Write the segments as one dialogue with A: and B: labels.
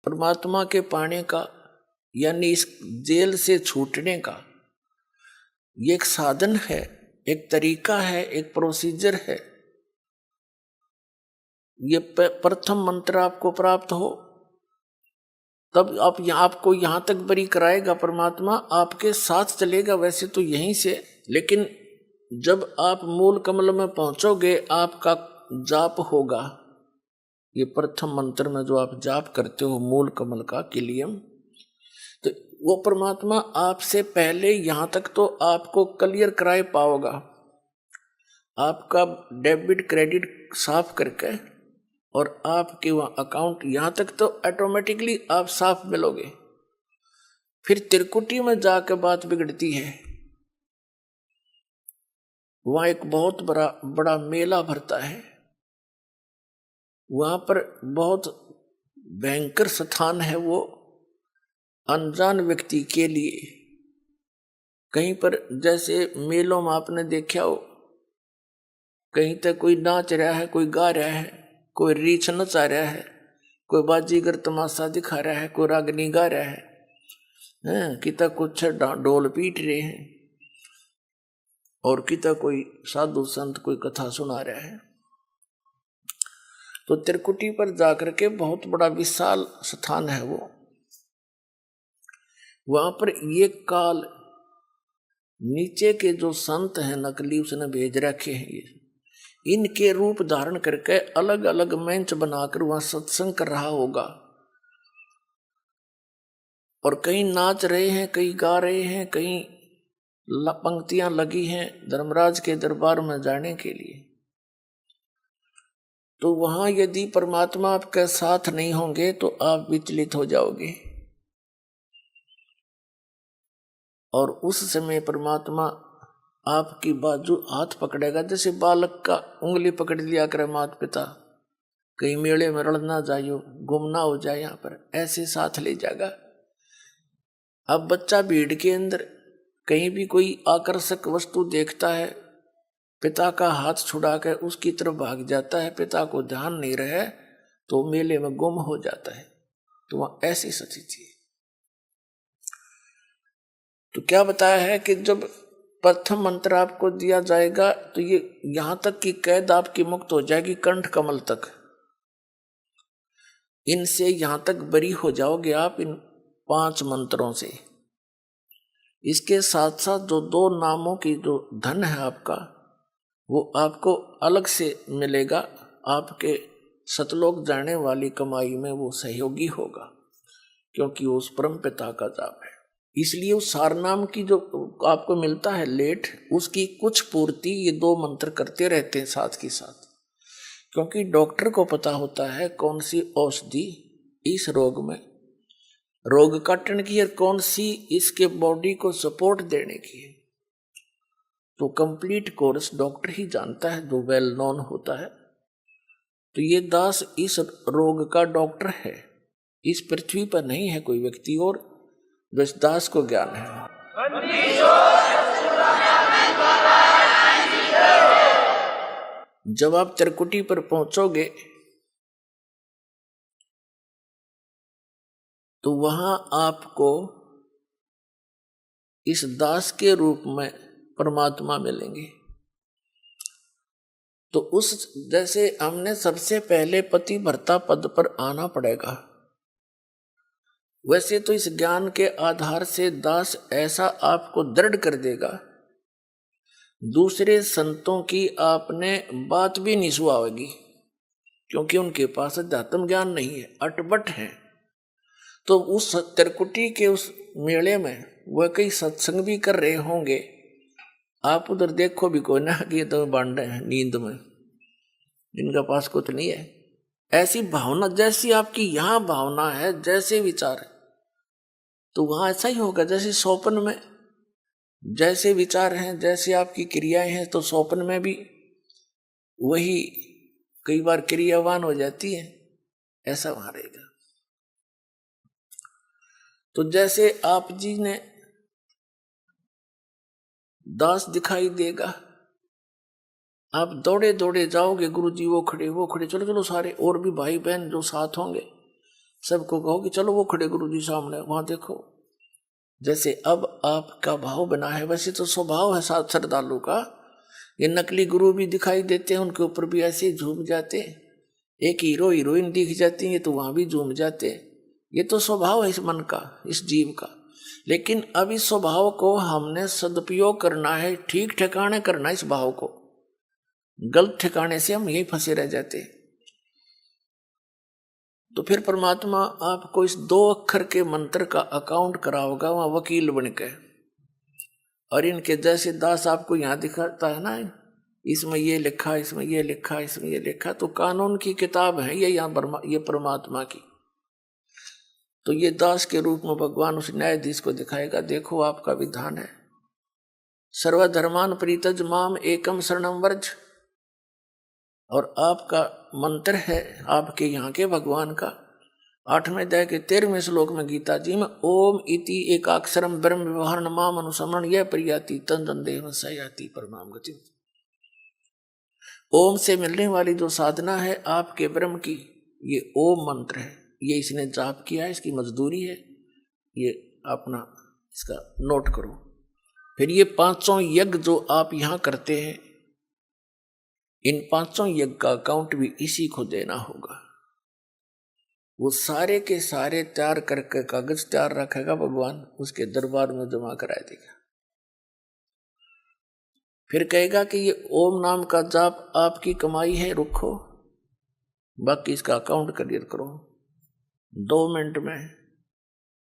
A: परमात्मा के पाने का यानी इस जेल से छूटने का ये एक साधन है, एक तरीका है, एक प्रोसीजर है। ये प्रथम मंत्र आपको प्राप्त हो तब आपको यहां तक बरी कराएगा परमात्मा, आपके साथ चलेगा वैसे तो यहीं से, लेकिन जब आप मूल कमल में पहुंचोगे आपका जाप होगा। ये प्रथम मंत्र में जो आप जाप करते हो मूल कमल का किलियम, तो वो परमात्मा आपसे पहले यहां तक तो आपको क्लियर कराए पाओगा, आपका डेबिट क्रेडिट साफ करके, और आपके वहाँ अकाउंट यहां तक तो ऑटोमेटिकली आप साफ मिलोगे। फिर त्रिकुटी में जाकर बात बिगड़ती है। वहां एक बहुत बड़ा मेला भरता है, वहां पर बहुत भयंकर स्थान है वो अनजान व्यक्ति के लिए। कहीं पर जैसे मेलों में आपने देखा हो, कहीं तक कोई नाच रहा है, कोई गा रहा है, कोई रीछ नचा रहा है, कोई बाजीगर तमाशा दिखा रहा है, कोई रागनी गा रहा है, किता कुछ ढोल पीट रहे हैं, और किता कोई साधु संत कोई कथा सुना रहा है। तो त्रिकुटी पर जाकर के बहुत बड़ा विशाल स्थान है वो, वहां पर ये काल नीचे के जो संत हैं नकली उसने भेज रखे हैं, ये इनके रूप धारण करके अलग अलग मंच बनाकर वहां सत्संग कर रहा होगा, और कहीं नाच रहे हैं, कहीं गा रहे हैं, कहीं पंक्तियां लगी हैं धर्मराज के दरबार में जाने के लिए। तो वहां यदि परमात्मा आपके साथ नहीं होंगे तो आप विचलित हो जाओगे, और उस समय परमात्मा आपकी बाजू हाथ पकड़ेगा, जैसे बालक का उंगली पकड़ लिया करे माता पिता, कहीं मेले में रड़ ना जाइयो, गुम ना हो जाए, यहाँ पर ऐसे साथ ले जाएगा। अब बच्चा भीड़ के अंदर कहीं भी कोई आकर्षक वस्तु देखता है, पिता का हाथ छुड़ा कर उसकी तरफ भाग जाता है, पिता को ध्यान नहीं रहे तो मेले में गुम हो जाता है। तो वहां ऐसी स्थिति है। तो क्या बताया है कि जब प्रथम मंत्र आपको दिया जाएगा तो ये यहां तक की कैद आपकी मुक्त हो जाएगी, कंठ कमल तक, इनसे यहां तक बरी हो जाओगे आप इन 5 मंत्रों से। इसके साथ साथ जो 2 नामों की जो धन है आपका, वो आपको अलग से मिलेगा, आपके सतलोक जाने वाली कमाई में वो सहयोगी होगा, क्योंकि वो उस परम पिता का जाप है। इसलिए उस सारनाम की जो आपको मिलता है लेट, उसकी कुछ पूर्ति ये 2 मंत्र करते रहते हैं साथ के साथ, क्योंकि डॉक्टर को पता होता है कौन सी औषधि इस रोग में रोग काटने की और कौन सी इसके बॉडी को सपोर्ट देने की है। तो कंप्लीट कोर्स डॉक्टर ही जानता है जो वेल नोन होता है। तो ये दास इस रोग का डॉक्टर है, इस पृथ्वी पर नहीं है कोई व्यक्ति और जो इस दास को ज्ञान है। जब आप त्रिकुटी पर पहुंचोगे तो वहां आपको इस दास के रूप में परमात्मा मिलेंगे। तो उस जैसे हमने सबसे पहले पति भर्ता पद पर आना पड़ेगा, वैसे तो इस ज्ञान के आधार से दास ऐसा आपको दृढ़ कर देगा, दूसरे संतों की आपने बात भी नहीं सुहावेगी, क्योंकि उनके पास अध्यात्म ज्ञान नहीं है, अटपट है। तो उस त्रिकुटी के उस मेले में वह कई सत्संग भी कर रहे होंगे, आप उधर देखो भी कोई ना कि तो बांडे हैं नींद में, जिनका पास कुछ नहीं है। ऐसी भावना जैसी आपकी यहाँ भावना है, जैसे विचार है, तो वहां ऐसा ही होगा जैसे स्वप्न में जैसे विचार हैं, जैसे आपकी क्रियाएं हैं, तो स्वप्न में भी वही कई बार क्रियावान हो जाती है, ऐसा वहां रहेगा। तो जैसे आप जी ने दास दिखाई देगा, आप दौड़े दौड़े जाओगे, गुरु जी वो खड़े, चलो चलो सारे और भी भाई बहन जो साथ होंगे सबको कहो कि चलो वो खड़े गुरु जी सामने, वहां देखो। जैसे अब आपका भाव बना है वैसे तो स्वभाव है साथ श्रद्धालु का। ये नकली गुरु भी दिखाई देते हैं, उनके ऊपर भी ऐसे ही झूम जाते। एक हीरो हीरोइन दिख जाती है तो वहां भी झूम जाते। ये तो स्वभाव है इस मन का, इस जीव का। लेकिन अब इस स्वभाव को हमने सदुपयोग करना है, ठीक ठिकाने करना है इस भाव को। गलत ठिकाने से हम यही फंसे रह जाते। तो फिर परमात्मा आपको इस 2 अक्षर के मंत्र का अकाउंट कराओगा वहां वकील बनके। और इनके जैसे दास आपको यहां दिखाता है ना, इसमें ये लिखा, इसमें ये लिखा, इसमें ये लिखा, तो कानून की किताब है ये यहाँ ये परमात्मा की। तो ये दास के रूप में भगवान उस न्यायाधीश को दिखाएगा, देखो आपका विधान है, सर्वधर्मान परित्यज माम एकम शरणम व्रज। और आपका मंत्र है आपके यहाँ के भगवान का 8वें अध्याय के 13वें श्लोक में गीता जी में, ओम इति एकाक्षरम ब्रह्म व्यवहार माम अनुसमरण यह प्रियाति तन देव सयाति परमाम गति। ओम से मिलने वाली जो साधना है आपके ब्रह्म की, ये ओम मंत्र है। ये इसने जाप किया है, इसकी मजदूरी है, ये अपना इसका नोट करो। फिर ये 5 यज्ञ जो आप यहाँ करते हैं, इन 5 यज्ञ का अकाउंट भी इसी को देना होगा। वो सारे के सारे तैयार करके कागज तैयार रखेगा भगवान, उसके दरबार में जमा करा देगा। फिर कहेगा कि ये ओम नाम का जाप आपकी कमाई है, रुको, बाकी इसका अकाउंट क्लियर करो। 2 मिनट में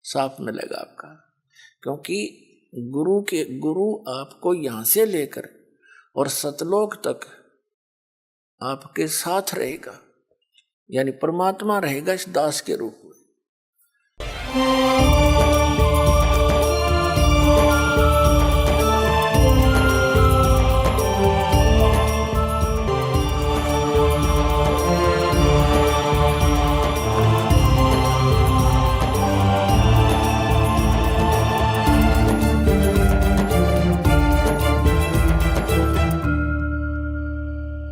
A: साफ मिलेगा आपका। क्योंकि गुरु आपको यहां से लेकर और सतलोक तक आपके साथ रहेगा, यानी परमात्मा रहेगा इस दास के रूप में।